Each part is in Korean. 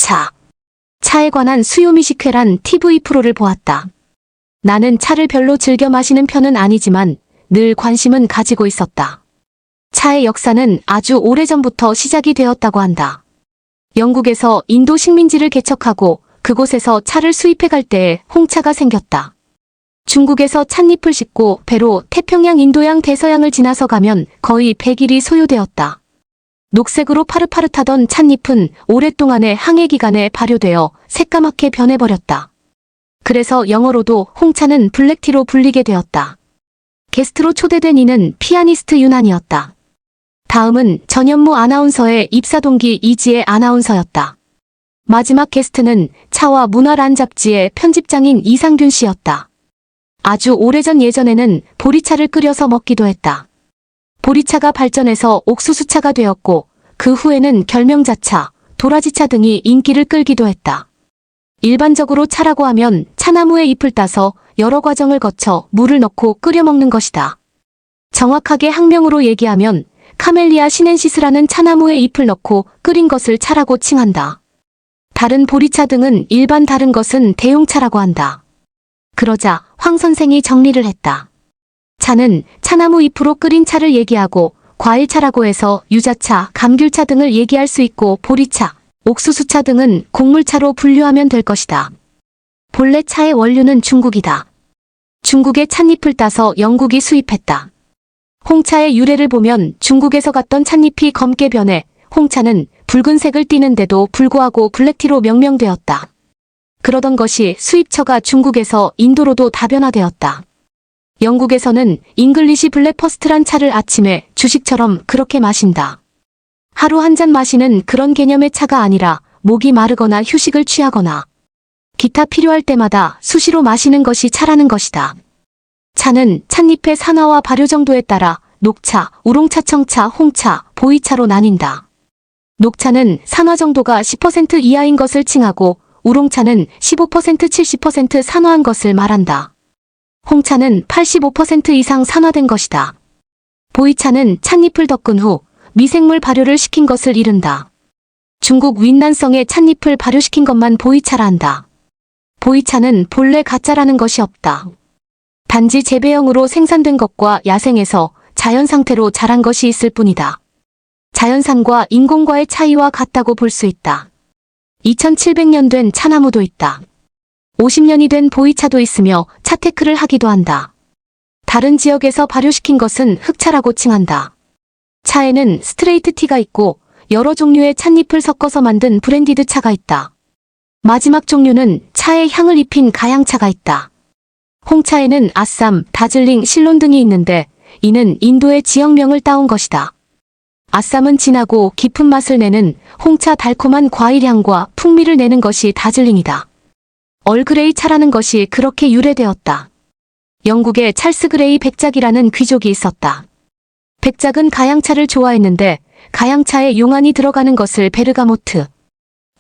차. 차에 관한 수요미식회란 TV 프로를 보았다. 나는 차를 별로 즐겨 마시는 편은 아니지만 늘 관심은 가지고 있었다. 차의 역사는 아주 오래전부터 시작이 되었다고 한다. 영국에서 인도 식민지를 개척하고 그곳에서 차를 수입해 갈 때에 홍차가 생겼다. 중국에서 찻잎을 싣고 배로 태평양 인도양 대서양을 지나서 가면 거의 100일이 소요되었다. 녹색으로 파릇파릇하던 찻잎은 오랫동안의 항해 기간에 발효되어 새까맣게 변해버렸다. 그래서 영어로도 홍차는 블랙티로 불리게 되었다. 게스트로 초대된 이는 피아니스트 윤한이었다. 다음은 전현무 아나운서의 입사 동기 이지혜 아나운서였다. 마지막 게스트는 차와 문화란 잡지의 편집장인 이상균 씨였다. 아주 오래전 예전에는 보리차를 끓여서 먹기도 했다. 보리차가 발전해서 옥수수차가 되었고 그 후에는 결명자차, 도라지차 등이 인기를 끌기도 했다. 일반적으로 차라고 하면 차나무의 잎을 따서 여러 과정을 거쳐 물을 넣고 끓여 먹는 것이다. 정확하게 학명으로 얘기하면 카멜리아 시넨시스라는 차나무의 잎을 넣고 끓인 것을 차라고 칭한다. 다른 보리차 등은 일반 다른 것은 대용차라고 한다. 그러자 황 선생이 정리를 했다. 차는 차나무 잎으로 끓인 차를 얘기하고 과일차라고 해서 유자차, 감귤차 등을 얘기할 수 있고 보리차, 옥수수차 등은 곡물차로 분류하면 될 것이다. 본래 차의 원료는 중국이다. 중국의 찻잎을 따서 영국이 수입했다. 홍차의 유래를 보면 중국에서 갔던 찻잎이 검게 변해 홍차는 붉은색을 띠는데도 불구하고 블랙티로 명명되었다. 그러던 것이 수입처가 중국에서 인도로도 다변화되었다. 영국에서는 잉글리시 블랙퍼스트란 차를 아침에 주식처럼 그렇게 마신다. 하루 한 잔 마시는 그런 개념의 차가 아니라 목이 마르거나 휴식을 취하거나 기타 필요할 때마다 수시로 마시는 것이 차라는 것이다. 차는 찻잎의 산화와 발효 정도에 따라 녹차, 우롱차, 청차, 홍차, 보이차로 나뉜다. 녹차는 산화 정도가 10% 이하인 것을 칭하고 우롱차는 15% 70% 산화한 것을 말한다. 홍차는 85% 이상 산화된 것이다. 보이차는 찻잎을 덮은 후 미생물 발효를 시킨 것을 이른다. 중국 윈난성의 찻잎을 발효시킨 것만 보이차라 한다. 보이차는 본래 가짜라는 것이 없다. 단지 재배형으로 생산된 것과 야생에서 자연 상태로 자란 것이 있을 뿐이다. 자연산과 인공과의 차이와 같다고 볼 수 있다. 2700년 된 차나무도 있다. 50년이 된 보이차도 있으며 차테크를 하기도 한다. 다른 지역에서 발효시킨 것은 흑차라고 칭한다. 차에는 스트레이트 티가 있고 여러 종류의 찻잎을 섞어서 만든 브랜디드 차가 있다. 마지막 종류는 차에 향을 입힌 가양차가 있다. 홍차에는 아쌈, 다즐링, 실론 등이 있는데 이는 인도의 지역명을 따온 것이다. 아쌈은 진하고 깊은 맛을 내는 홍차 달콤한 과일향과 풍미를 내는 것이 다즐링이다. 얼그레이 차라는 것이 그렇게 유래되었다. 영국에 찰스 그레이 백작이라는 귀족이 있었다. 백작은 가양차를 좋아했는데 가양차에 용안이 들어가는 것을 베르가모트,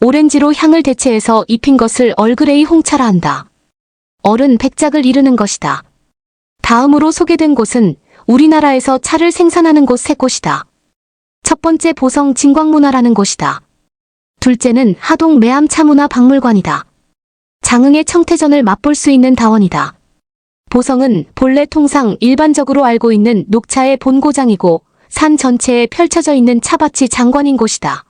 오렌지로 향을 대체해서 입힌 것을 얼그레이 홍차라 한다. 얼은 백작을 이르는 것이다. 다음으로 소개된 곳은 우리나라에서 차를 생산하는 곳 3곳이다. 첫 번째 보성 진광문화라는 곳이다. 둘째는 하동 매암차문화박물관이다. 장흥의 청태전을 맛볼 수 있는 다원이다. 보성은 본래 통상 일반적으로 알고 있는 녹차의 본고장이고 산 전체에 펼쳐져 있는 차밭이 장관인 곳이다.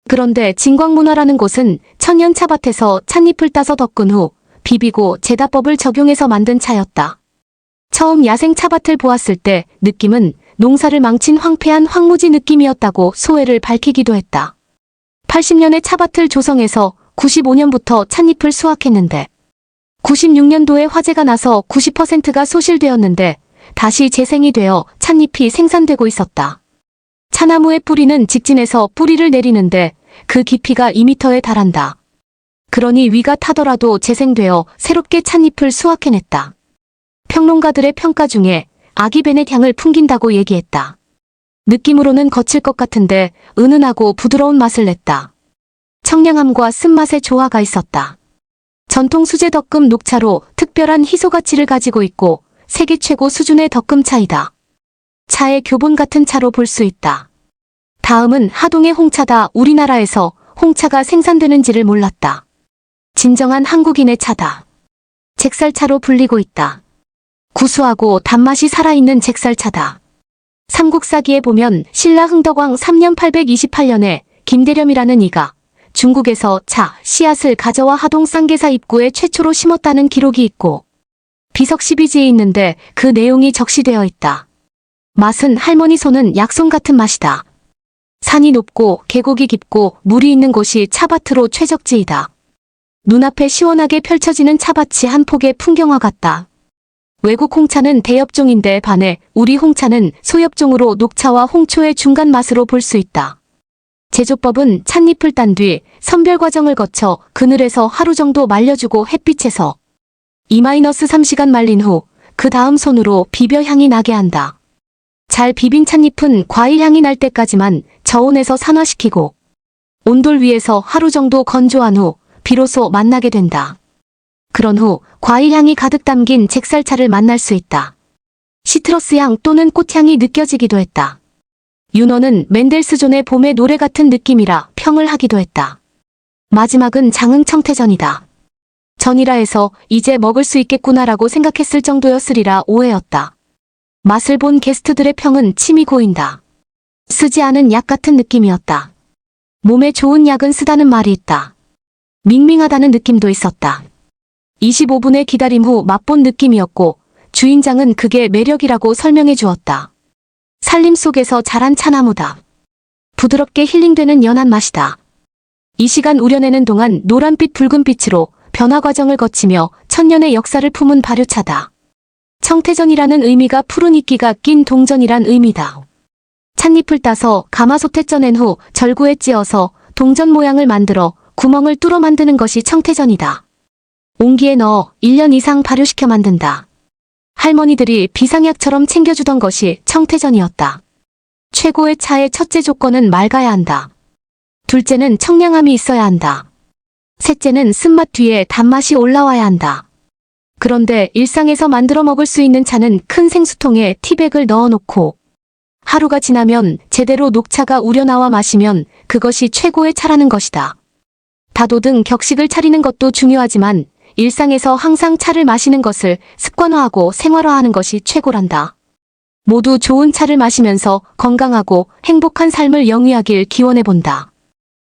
그런데 진광문화라는 곳은 천연 차밭에서 찻잎을 따서 덮은 후 비비고 제다법을 적용해서 만든 차였다. 처음 야생 차밭을 보았을 때 느낌은 농사를 망친 황폐한 황무지 느낌이었다고 소회를 밝히기도 했다. 80년에 차밭을 조성해서 95년부터 찻잎을 수확했는데 96년도에 화재가 나서 90%가 소실되었는데 다시 재생이 되어 찻잎이 생산되고 있었다. 차나무의 뿌리는 직진해서 뿌리를 내리는데 그 깊이가 2m에 달한다. 그러니 위가 타더라도 재생되어 새롭게 찻잎을 수확해냈다. 평론가들의 평가 중에 아기 베넷 향을 풍긴다고 얘기했다. 느낌으로는 거칠 것 같은데 은은하고 부드러운 맛을 냈다. 청량함과 쓴맛의 조화가 있었다. 전통 수제 덕금 녹차로 특별한 희소 가치를 가지고 있고 세계 최고 수준의 덕금차이다. 차의 교본 같은 차로 볼 수 있다. 다음은 하동의 홍차다. 우리나라에서 홍차가 생산되는지를 몰랐다. 진정한 한국인의 차다. 잭살차로 불리고 있다. 구수하고 단맛이 살아있는 잭살차다. 삼국사기에 보면 신라 흥덕왕 3년 828년에 김대렴이라는 이가 중국에서 차, 씨앗을 가져와 하동 쌍계사 입구에 최초로 심었다는 기록이 있고 비석 12지에 있는데 그 내용이 적시되어 있다. 맛은 할머니 손은 약손 같은 맛이다. 산이 높고 계곡이 깊고 물이 있는 곳이 차밭으로 최적지이다. 눈앞에 시원하게 펼쳐지는 차밭이 한 폭의 풍경화 같다. 외국 홍차는 대엽종인데 반해 우리 홍차는 소엽종으로 녹차와 홍초의 중간 맛으로 볼 수 있다. 제조법은 찻잎을 딴 뒤 선별 과정을 거쳐 그늘에서 하루 정도 말려주고 햇빛에서 2-3시간 말린 후 그 다음 손으로 비벼 향이 나게 한다. 잘 비빈 찻잎은 과일 향이 날 때까지만 저온에서 산화시키고 온돌 위에서 하루 정도 건조한 후 비로소 맛나게 된다. 그런 후 과일 향이 가득 담긴 잭살차를 만날 수 있다. 시트러스 향 또는 꽃향이 느껴지기도 했다. 윤허는 맨델스존의 봄의 노래 같은 느낌이라 평을 하기도 했다. 마지막은 장흥 청태전이다. 전이라 해서 이제 먹을 수 있겠구나라고 생각했을 정도였으리라 오해였다. 맛을 본 게스트들의 평은 침이 고인다. 쓰지 않은 약 같은 느낌이었다. 몸에 좋은 약은 쓰다는 말이 있다. 밍밍하다는 느낌도 있었다. 25분의 기다림 후 맛본 느낌이었고 주인장은 그게 매력이라고 설명해 주었다. 산림 속에서 자란 차나무다. 부드럽게 힐링되는 연한 맛이다. 이 시간 우려내는 동안 노란빛 붉은빛으로 변화 과정을 거치며 천년의 역사를 품은 발효차다. 청태전이라는 의미가 푸른 이끼가 낀 동전이란 의미다. 찻잎을 따서 가마솥에 쪄낸 후 절구에 찧어서 동전 모양을 만들어 구멍을 뚫어 만드는 것이 청태전이다. 옹기에 넣어 1년 이상 발효시켜 만든다. 할머니들이 비상약처럼 챙겨주던 것이 청태전이었다. 최고의 차의 첫째 조건은 맑아야 한다. 둘째는 청량함이 있어야 한다. 셋째는 쓴맛 뒤에 단맛이 올라와야 한다. 그런데 일상에서 만들어 먹을 수 있는 차는 큰 생수통에 티백을 넣어놓고 하루가 지나면 제대로 녹차가 우려나와 마시면 그것이 최고의 차라는 것이다. 다도등 격식을 차리는 것도 중요하지만 일상에서 항상 차를 마시는 것을 습관화하고 생활화하는 것이 최고란다. 모두 좋은 차를 마시면서 건강하고 행복한 삶을 영위하길 기원해본다.